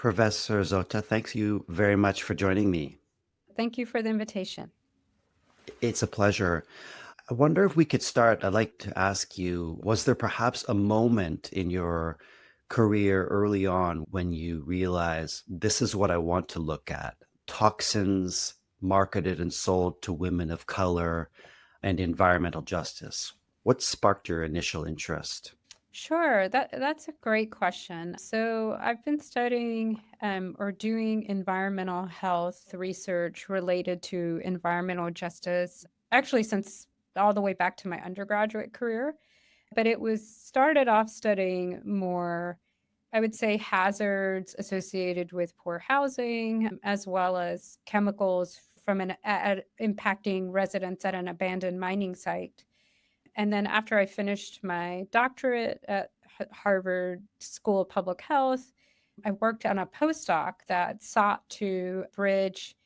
Professor Zota, thanks you very much for joining me. Thank you for the invitation. It's a pleasure. I wonder if we could start. I'd like to ask you, was there perhaps a moment in your career early on when you realized this is what I want to look at? Toxins marketed and sold to women of color and environmental justice. What sparked your initial interest? Sure, that's a great question. So I've been studying or doing environmental health research related to environmental justice, actually since all the way back to my undergraduate career. But it was started off studying more, I would say, hazards associated with poor housing, as well as chemicals from impacting residents at an abandoned mining site. And then after I finished my doctorate at Harvard School of Public Health, I worked on a postdoc that sought to bridge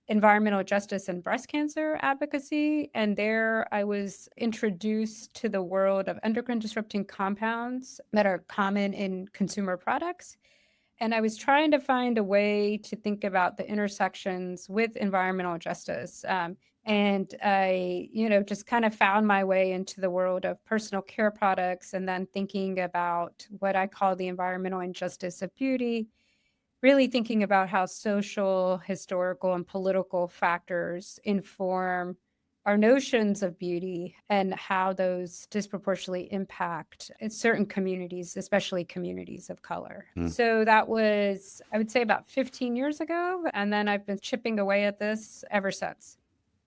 environmental justice and breast cancer advocacy. And there I was introduced to the world of endocrine disrupting compounds that are common in consumer products. And I was trying to find a way to think about the intersections with environmental justice. And I, just kind of found my way into the world of personal care products and then thinking about what I call the environmental injustice of beauty, really thinking about how social, historical, and political factors inform our notions of beauty and how those disproportionately impact certain communities, especially communities of color. Hmm. So that was, I would say, about 15 years ago. And then I've been chipping away at this ever since.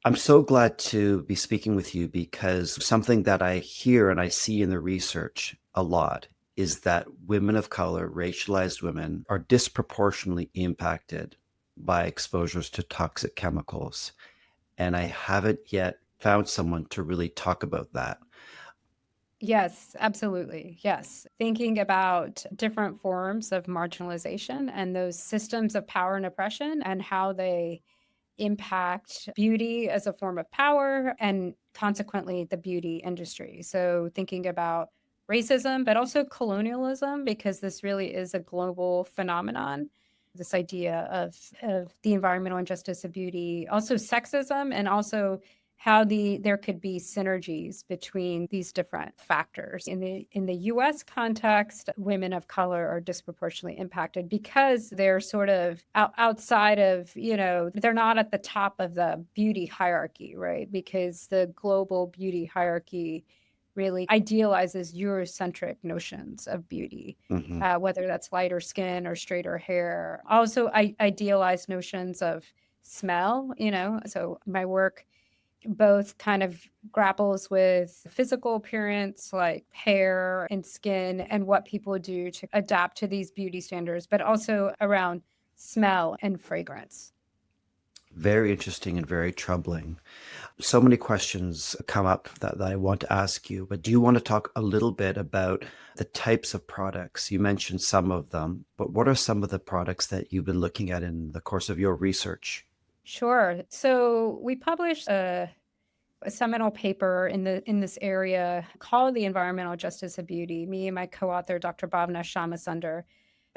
I'm so glad to be speaking with you because something that I hear and I see in the research a lot is that women of color, racialized women, are disproportionately impacted by exposures to toxic chemicals. And I haven't yet found someone to really talk about that. Yes, absolutely. Yes. Thinking about different forms of marginalization and those systems of power and oppression and how they impact beauty as a form of power and consequently the beauty industry. So, thinking about racism, but also colonialism, because this really is a global phenomenon. This idea of the environmental injustice of beauty, also sexism, and also how there could be synergies between these different factors. In the US context, women of color are disproportionately impacted because they're sort of outside of, they're not at the top of the beauty hierarchy, right? Because the global beauty hierarchy really idealizes Eurocentric notions of beauty, Mhm. whether that's lighter skin or straighter hair. Also, I idealize notions of smell, so my work both kind of grapples with physical appearance like hair and skin and what people do to adapt to these beauty standards, but also around smell and fragrance. Very interesting and very troubling. So many questions come up that I want to ask you, but do you want to talk a little bit about the types of products? You mentioned some of them, but what are some of the products that you've been looking at in the course of your research? Sure. So we published a seminal paper in this area called The Environmental Justice of Beauty, me and my co-author, Dr. Bhavna Shamasunder,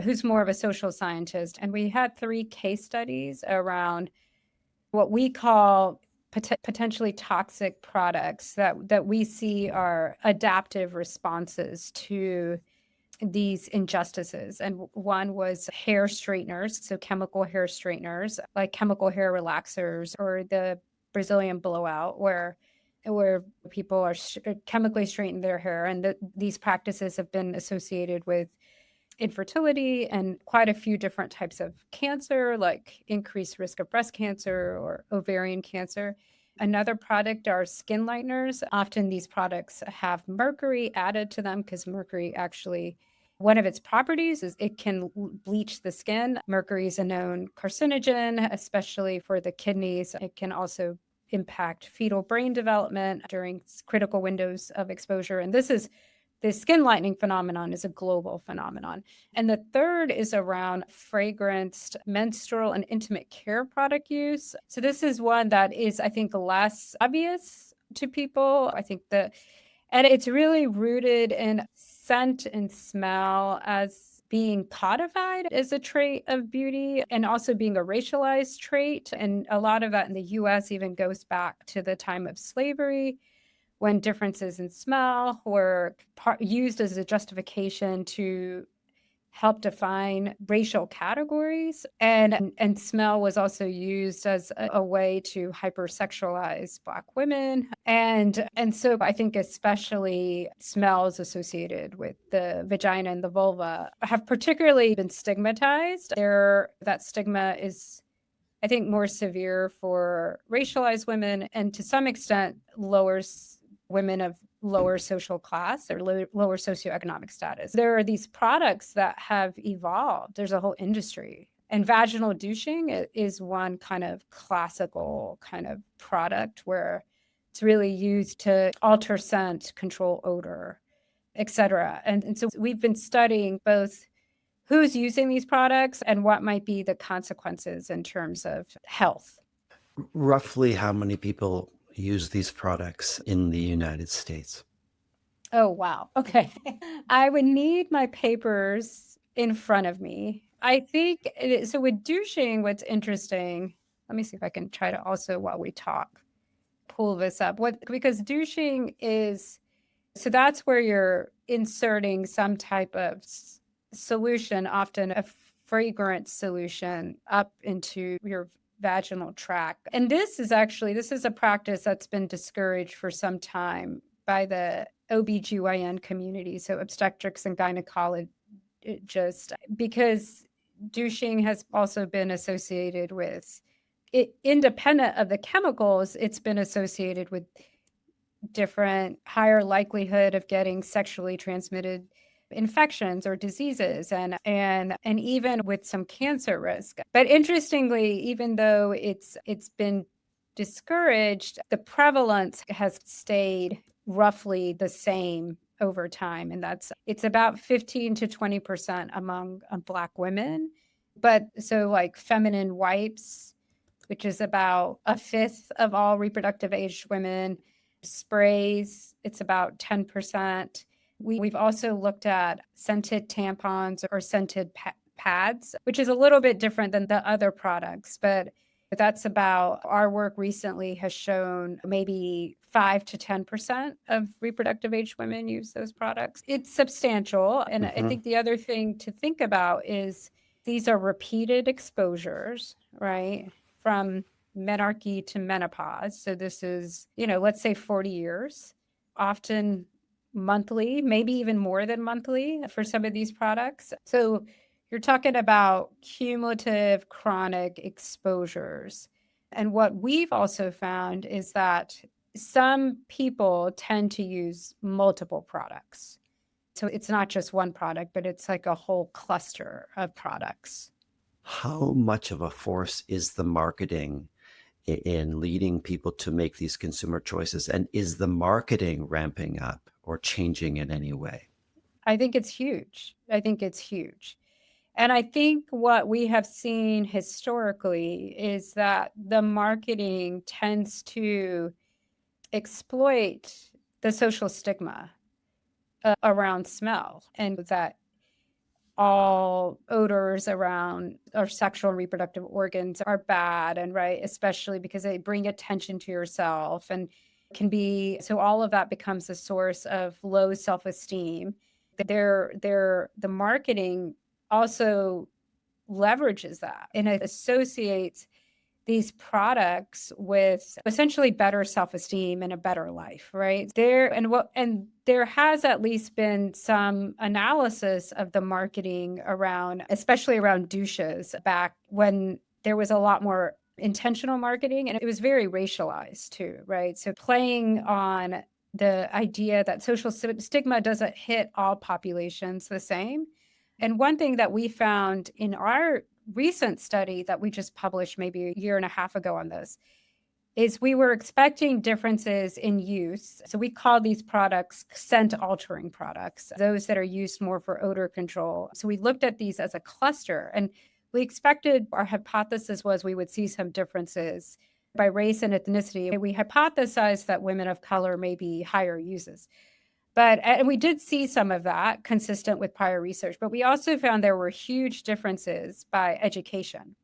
who's more of a social scientist. And we had three case studies around what we call potentially toxic products that we see are adaptive responses to these injustices. And one was hair straighteners, so chemical hair straighteners, like chemical hair relaxers or the Brazilian blowout, where people are chemically straighten their hair, and these practices have been associated with infertility and quite a few different types of cancer, like increased risk of breast cancer or ovarian cancer. Another product are skin lighteners. Often these products have mercury added to them because mercury actually, one of its properties is it can bleach the skin. Mercury is a known carcinogen, especially for the kidneys. It can also impact fetal brain development during critical windows of exposure. And the skin lightening phenomenon is a global phenomenon. And the third is around fragranced menstrual and intimate care product use. So this is one that is, I think, less obvious to people. And it's really rooted in scent and smell as being codified as a trait of beauty and also being a racialized trait. And a lot of that in the US even goes back to the time of slavery when differences in smell were used as a justification to help define racial categories, and smell was also used as a way to hypersexualize Black women, and so I think especially smells associated with the vagina and the vulva have particularly been stigmatized. There, that stigma is, I think, more severe for racialized women and to some extent lowers women of lower social class or lower socioeconomic status. There are these products that have evolved. There's a whole industry. And vaginal douching is one kind of classical kind of product where it's really used to alter scent, control odor, et cetera. And so we've been studying both who's using these products and what might be the consequences in terms of health. Roughly how many people use these products in the United States? Oh, wow. Okay. I would need my papers in front of me. I think so with douching, what's interesting, let me see if I can try to also, while we talk, pull this up. What, because douching is, so that's where you're inserting some type of solution, often a fragrant solution, up into your vaginal tract. And this is a practice that's been discouraged for some time by the OBGYN community, so obstetrics and gynecology, just because douching has also been associated with it, independent of the chemicals, it's been associated with different higher likelihood of getting sexually transmitted infections or diseases, and even with some cancer risk. But interestingly, even though it's been discouraged, the prevalence has stayed roughly the same over time, and that's it's about 15 to 20% among Black women. But so like feminine wipes, which is about a fifth of all reproductive aged women, sprays, it's about 10%. We've also looked at scented tampons or scented pads, which is a little bit different than the other products, but that's about, our work recently has shown maybe 5 to 10% of reproductive age women use those products. It's substantial. And I Mhm. think the other thing to think about is these are repeated exposures, right? From menarche to menopause. So this is, let's say 40 years, often monthly, maybe even more than monthly for some of these products. So you're talking about cumulative chronic exposures. And what we've also found is that some people tend to use multiple products. So it's not just one product, but it's like a whole cluster of products. How much of a force is the marketing in leading people to make these consumer choices? And is the marketing ramping up or changing in any way? I think it's huge. I think it's huge. And I think what we have seen historically is that the marketing tends to exploit the social stigma around smell, and that all odors around our sexual and reproductive organs are bad and right, especially because they bring attention to yourself and can be, so all of that becomes a source of low self-esteem. The marketing also leverages that and it associates these products with essentially better self-esteem and a better life, right? There has at least been some analysis of the marketing around, especially around douches, back when there was a lot more intentional marketing and it was very racialized too, right? So playing on the idea that social stigma doesn't hit all populations the same. And one thing that we found in our recent study that we just published maybe a year and a half ago on this is we were expecting differences in use. So we call these products scent altering products, those that are used more for odor control. So we looked at these as a cluster and we expected, our hypothesis was we would see some differences by race and ethnicity. We hypothesized that women of color may be higher uses. And we did see some of that consistent with prior research, but we also found there were huge differences by education.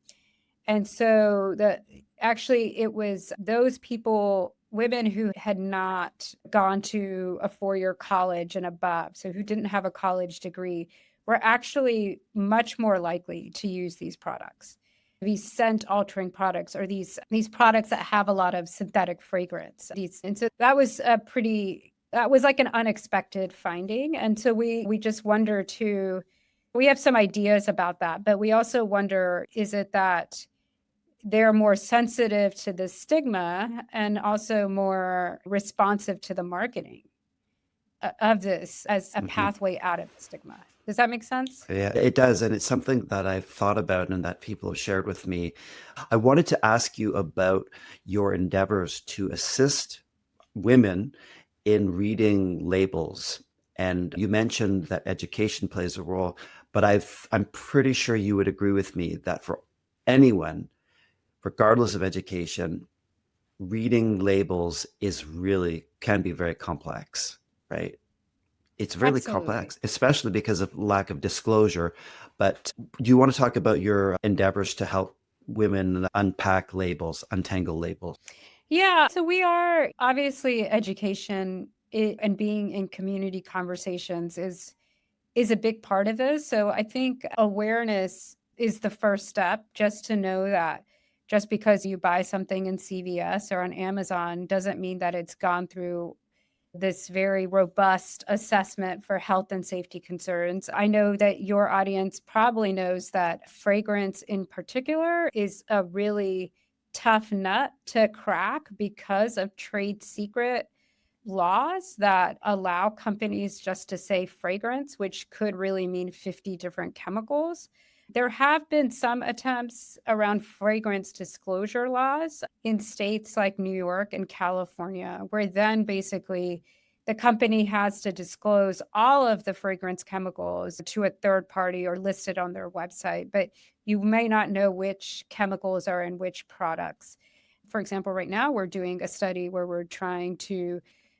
And so it was those people, women who had not gone to a 4-year college and above, so who didn't have a college degree, were actually much more likely to use these products. These scent altering products, or these products that have a lot of synthetic fragrance. And so that was like an unexpected finding. And so we just wonder too, we have some ideas about that, but we also wonder, is it that they're more sensitive to the stigma and also more responsive to the marketing of this as a Mhm. pathway out of the stigma? Does that make sense? Yeah, it does. And it's something that I've thought about and that people have shared with me. I wanted to ask you about your endeavors to assist women in reading labels. And you mentioned that education plays a role, but I'm pretty sure you would agree with me that for anyone, regardless of education, reading labels is really can be very complex, right? It's really Absolutely. complex, especially because of lack of disclosure. But do you want to talk about your endeavors to help women unpack labels, untangle labels? Yeah. So we are obviously and being in community conversations is a big part of this. So I think awareness is the first step, just to know that just because you buy something in CVS or on Amazon doesn't mean that it's gone through this very robust assessment for health and safety concerns. I know that your audience probably knows that fragrance in particular is a really tough nut to crack because of trade secret laws that allow companies just to say fragrance, which could really mean 50 different chemicals. There have been some attempts around fragrance disclosure laws in states like New York and California, where then basically the company has to disclose all of the fragrance chemicals to a third party or listed on their website, but you may not know which chemicals are in which products. For example, right now we're doing a study where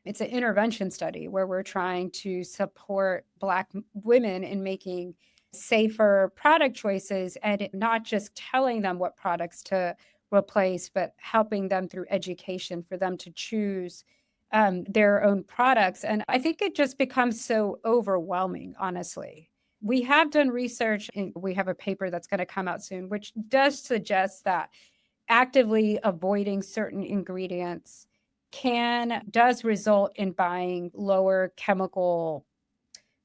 it's an intervention study where we're trying to support Black women in making safer product choices, and not just telling them what products to replace, but helping them through education for them to choose their own products. And I think it just becomes so overwhelming, honestly. We have done research, and we have a paper that's going to come out soon, which does suggest that actively avoiding certain ingredients does result in buying lower chemical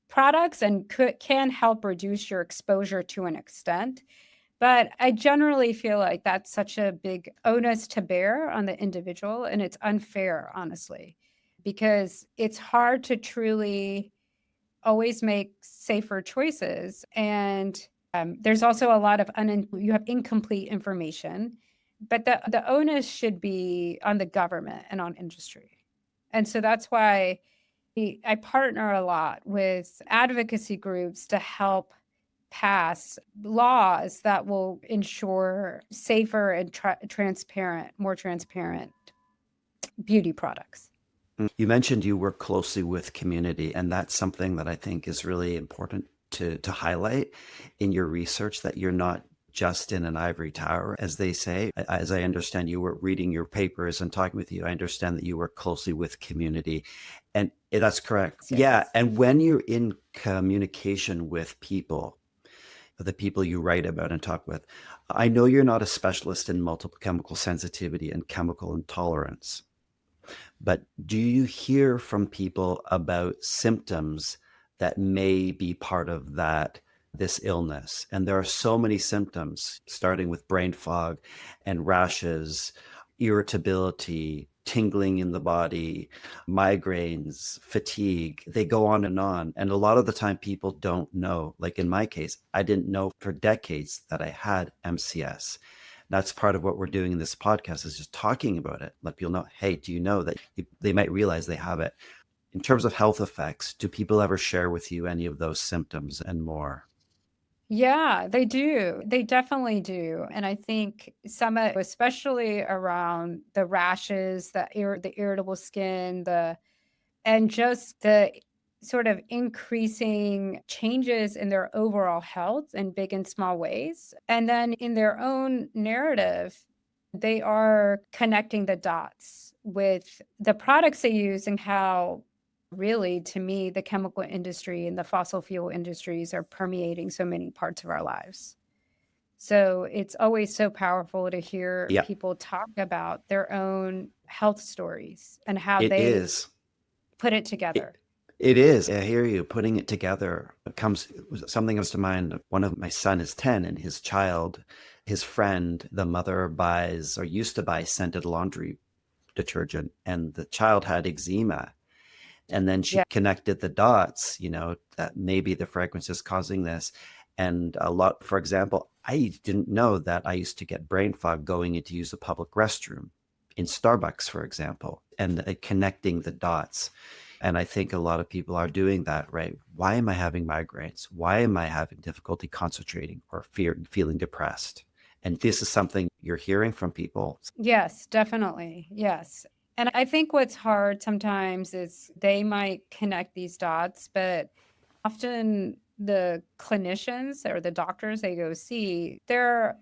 products and can help reduce your exposure to an extent. But I generally feel like that's such a big onus to bear on the individual, and it's unfair, honestly, because it's hard to truly always make safer choices. And there's also a lot of you have incomplete information, but the onus should be on the government and on industry. And so that's why I partner a lot with advocacy groups to help pass laws that will ensure safer and more transparent beauty products. You mentioned you work closely with community, and that's something that I think is really important to highlight in your research, that you're not just in an ivory tower, as they say. As I understand, you were reading your papers and talking with you. I understand that you work closely with community, and that's correct. Yeah, Yes. and when you're in communication with people, the people you write about and talk with, I know you're not a specialist in multiple chemical sensitivity and chemical intolerance. But do you hear from people about symptoms that may be part of this illness? And there are so many symptoms, starting with brain fog and rashes, irritability, tingling in the body, migraines, fatigue. They go on and on. And a lot of the time, people don't know. Like in my case, I didn't know for decades that I had MCS. That's part of what we're doing in this podcast, is just talking about it. Let people know, hey, do you know that they might realize they have it? In terms of health effects, do people ever share with you any of those symptoms and more? Yeah, they do. They definitely do. And I think especially around the rashes, the irritable skin, and just the sort of increasing changes in their overall health in big and small ways. And then in their own narrative, they are connecting the dots with the products they use and how really, to me, the chemical industry and the fossil fuel industries are permeating so many parts of our lives. So it's always so powerful to hear Yeah, people talk about their own health stories and how it they is. put it It, together. it is. I hear you. Putting it together something comes to mind. One of my son is 10 and his child, his friend, the mother buys or used to buy scented laundry detergent, and the child had eczema. And then she Yeah. connected the dots, that maybe the fragrance is causing this. And a lot, for example, I didn't know that I used to get brain fog going in to use a public restroom in Starbucks, for example, and connecting the dots. And I think a lot of people are doing that, right? Why am I having migraines? Why am I having difficulty concentrating or feeling depressed? And this is something you're hearing from people. Yes, definitely. Yes. And I think what's hard sometimes is they might connect these dots, but often the clinicians or the doctors they go see, they're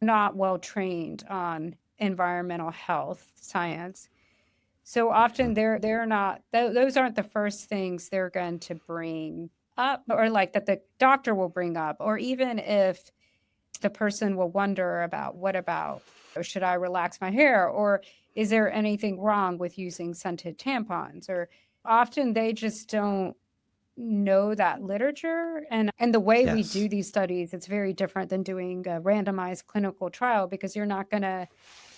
not well trained on environmental health science. So often Mhm. they're not those aren't the first things they're going to bring up or like that the doctor will bring up, or even if the person will wonder about what about, or should I relax my hair, or is there anything wrong with using scented tampons, or often they just don't know that literature. And the way we do Yes. these studies, it's very different than doing a randomized clinical trial because you're not going to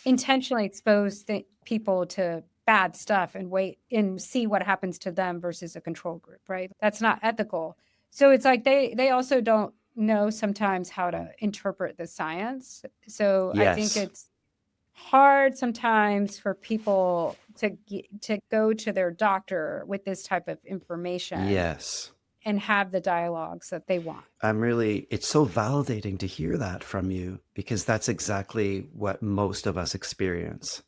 intentionally expose people to bad stuff and wait and see what happens to them versus a control group, right? That's not ethical. So it's like they also don't know sometimes how to interpret the science. So I think Yes. it's hard sometimes for people to go to their doctor with this type of information Yes. and have the dialogues that they want. It's so validating to hear that from you because that's exactly what most of us experience.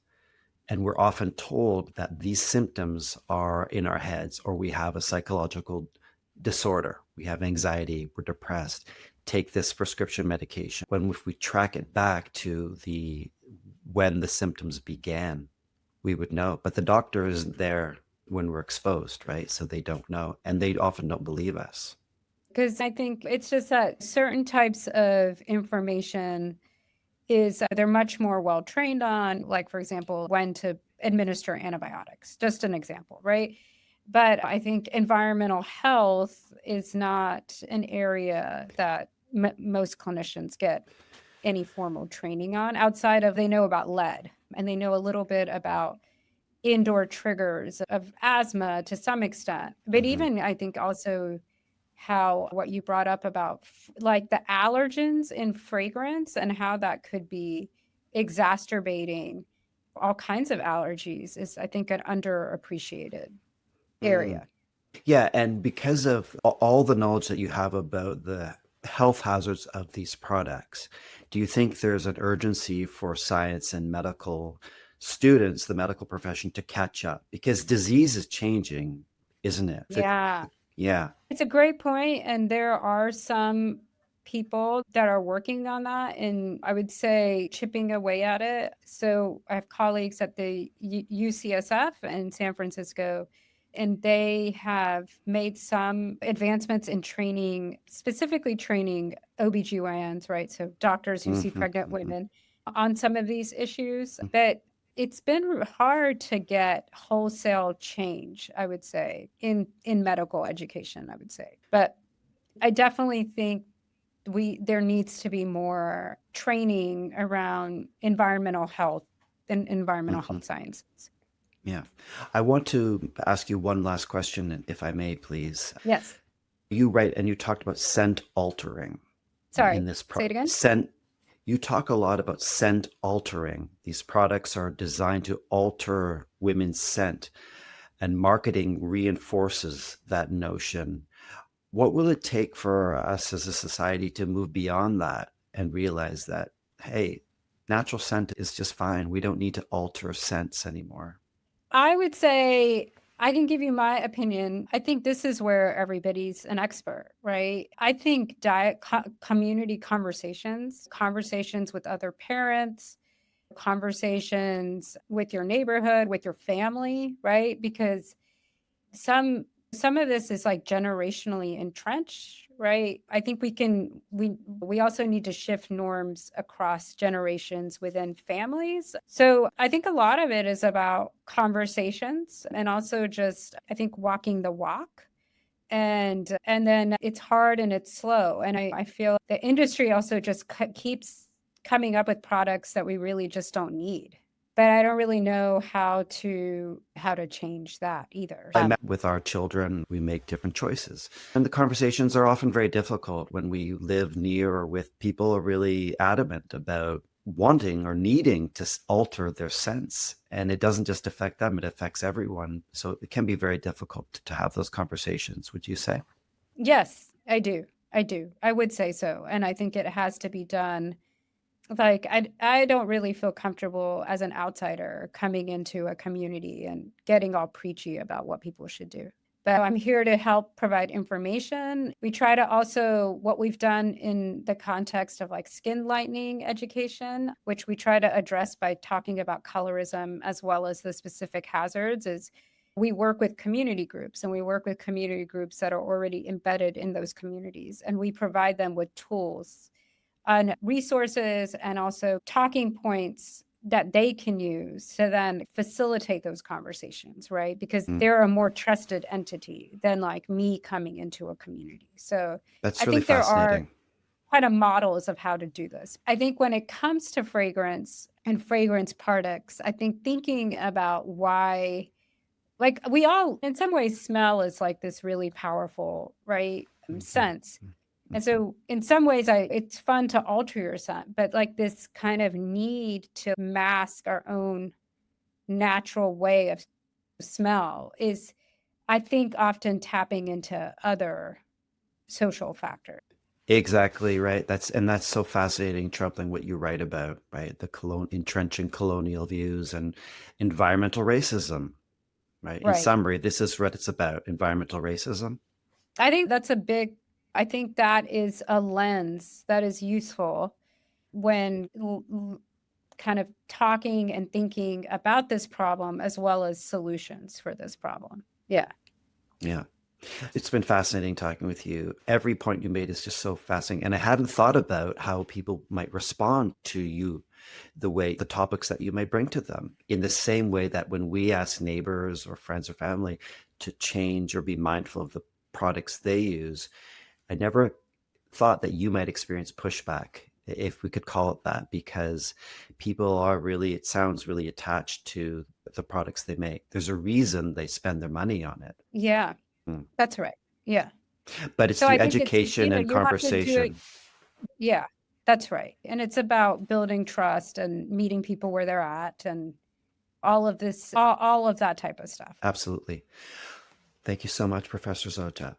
And we're often told that these symptoms are in our heads or we have a psychological disorder. We have anxiety, we're depressed. Take this prescription medication. When if we track it back to the when the symptoms began, we would know. But the doctor isn't there when we're exposed, right? So they don't know. And they often don't believe us. Because I think it's just that certain types of information is they're much more well trained on, like, for example, when to administer antibiotics, just an example, right? But I think environmental health is not an area that most clinicians get any formal training on outside of they know about lead and they know a little bit about indoor triggers of asthma to some extent. But Mm-hmm. even I think also how what you brought up about like the allergens in fragrance and how that could be exacerbating all kinds of allergies is I think an underappreciated Mm. area. Yeah, and because of all the knowledge that you have about the health hazards of these products, do you think there's an urgency for science and medical students, the medical profession, to catch up? Because disease is changing, isn't it? Yeah. Yeah. It's a great point, and there are some people that are working on that, and I would say chipping away at it. So I have colleagues at the UCSF in San Francisco, and they have made some advancements in training, specifically training OBGYNs, right? So doctors who see Hmm. pregnant Hmm. women on some of these issues. But it's been hard to get wholesale change, I would say, in medical education, I would say. But I definitely think we there needs to be more training around environmental health and environmental Hmm. health sciences. Yeah. I want to ask you one last question, if I may, please. Yes. You write and you talked about scent altering in Sorry. this Say it again. scent. You talk a lot about scent altering. These products are designed to alter women's scent, and marketing reinforces that notion. What will it take for us as a society to move beyond that and realize that, hey, natural scent is just fine. We don't need to alter scents anymore. I would say I can give you my opinion. I think this is where everybody's an expert, right? I think community conversations, conversations with other parents, conversations with your neighborhood, with your family, right? Because some some of this is like generationally entrenched, right? I think we also need to shift norms across generations within families. So I think a lot of it is about conversations and also just I think walking the walk. And then it's hard and it's slow. And I feel the industry also just keeps coming up with products that we really just don't need. But I don't really know how to change that either. I met with our children, we make different choices. And the conversations are often very difficult when we live near or with people who are really adamant about wanting or needing to alter their sense. And it doesn't just affect them, it affects everyone. So it can be very difficult to have those conversations, would you say? Yes, I do. I do. I would say so. And I think it has to be done. Like, I don't really feel comfortable as an outsider coming into a community and getting all preachy about what people should do. But I'm here to help provide information. We try to also what we've done in the context of like skin lightening education, which we try to address by talking about colorism as well as the specific hazards, is we work with community groups and we work with community groups that are already embedded in those communities and we provide them with tools on resources and also talking points that they can use to then facilitate those conversations, right? Because Mm. they're a more trusted entity than like me coming into a community. So I That's really think there are fascinating. kind of models of how to do this. I think when it comes to fragrance and fragrance products, I think thinking about why, like, we all, in some ways, smell is like this really powerful, right? Mhm. Sense and Mhm. so in some ways it's fun to alter your scent, but like this kind of need to mask our own natural way of smell is I think often tapping into other social factors. Exactly right. That's so fascinating, troubling what you write about, right? The entrenching colonial views and environmental racism, right? In Right. summary, this is what it's about, environmental racism. I think that's a big I think that is a lens that is useful when kind of talking and thinking about this problem as well as solutions for this problem. Yeah. Yeah. It's been fascinating talking with you. Every point you made is just so fascinating. And I hadn't thought about how people might respond to you, the topics that you might bring to them, in the same way that when we ask neighbors or friends or family to change or be mindful of the products they use, I never thought that you might experience pushback, if we could call it that, because people are really, it sounds really attached to the products they make. There's a reason they spend their money on it. Yeah. Mm. That's right. Yeah. But it's So I through think it's, education and you have to do it. conversation. Yeah, that's right. And it's about building trust and meeting people where they're at and all of this, all of that type of stuff. Absolutely. Thank you so much, Professor Zota.